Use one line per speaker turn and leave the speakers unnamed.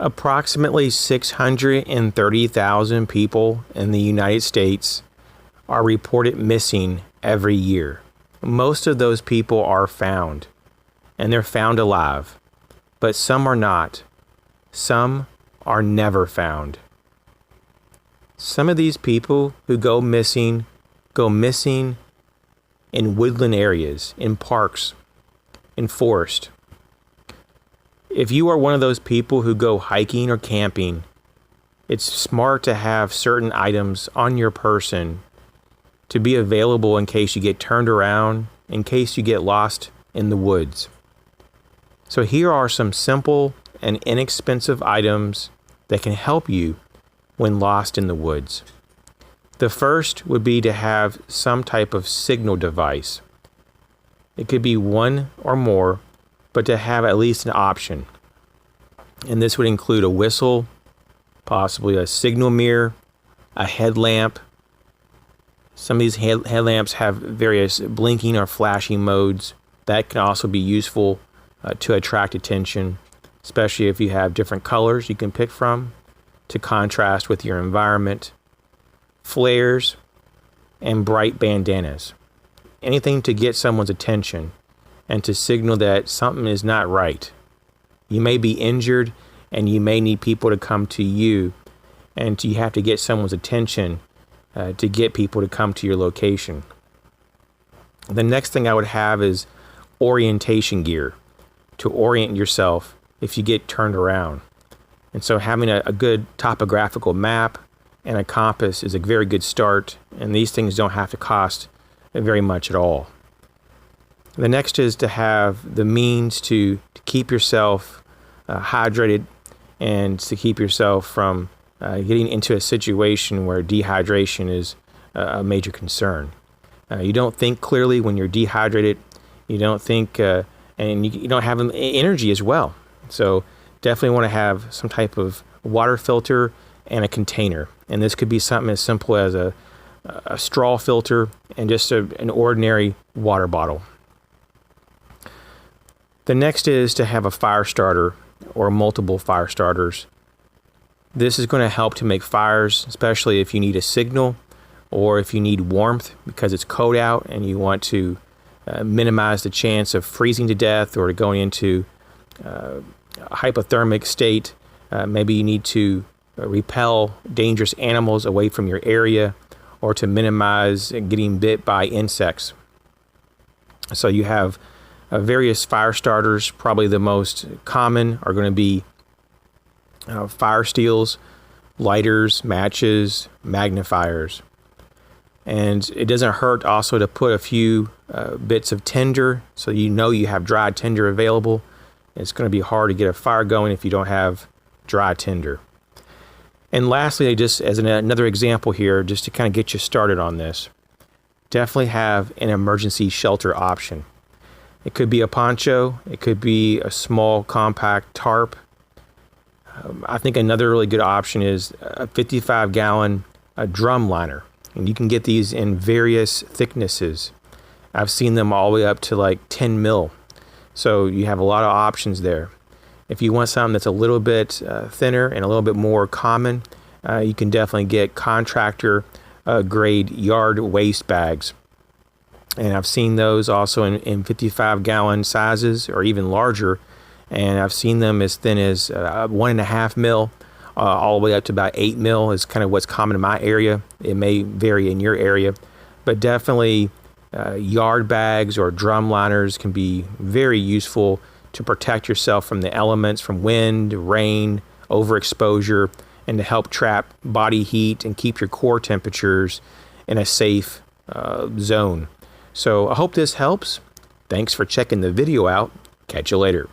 Approximately 630,000 people in the United States are reported missing every year. Most of those people are found, and they're found alive, but some are not. Some are never found. Some of these people who go missing in woodland areas, in parks, in forest. If you are one of those people who go hiking or camping, it's smart to have certain items on your person to be available in case you get turned around, in case you get lost in the woods. So here are some simple and inexpensive items that can help you when lost in the woods. The first would be to have some type of signal device. It could be one or more, but to have at least an option. And this would include a whistle, possibly a signal mirror, a headlamp. Some of these headlamps have various blinking or flashing modes. That can also be useful to attract attention, especially if you have different colors you can pick from to contrast with your environment. Flares and bright bandanas. Anything to get someone's attention and to signal that something is not right. You may be injured and you may need people to come to you, and you have to get someone's attention to get people to come to your location. The next thing I would have is orientation gear to orient yourself if you get turned around. And so having a good topographical map and a compass is a very good start, and these things don't have to cost very much at all. The next is to have the means to keep yourself hydrated and to keep yourself from getting into a situation where dehydration is a major concern. You don't think clearly when you're dehydrated. You don't think, and you don't have energy as well. So definitely want to have some type of water filter and a container. And this could be something as simple as a straw filter and just an ordinary water bottle. The next is to have a fire starter or multiple fire starters. This is going to help to make fires, especially if you need a signal or if you need warmth because it's cold out and you want to minimize the chance of freezing to death or going into a hypothermic state. Maybe you need to repel dangerous animals away from your area or to minimize getting bit by insects. So you have various fire starters. Probably the most common are going to be fire steels, lighters, matches, magnifiers. And it doesn't hurt also to put a few bits of tinder so you know you have dry tinder available. It's going to be hard to get a fire going if you don't have dry tinder. And lastly, just as another example here, just to kind of get you started on this, definitely have an emergency shelter option. It could be a poncho. It could be a small compact tarp. I think another really good option is a 55-gallon drum liner. And you can get these in various thicknesses. I've seen them all the way up to like 10 mil. So you have a lot of options there. If you want something that's a little bit thinner and a little bit more common, you can definitely get contractor grade yard waste bags. And I've seen those also in 55-gallon sizes or even larger. And I've seen them as thin as 1.5 mil, all the way up to about 8 mil is kind of what's common in my area. It may vary in your area, but definitely yard bags or drum liners can be very useful to protect yourself from the elements, from wind, rain, overexposure, and to help trap body heat and keep your core temperatures in a safe zone. So I hope this helps. Thanks for checking the video out. Catch you later.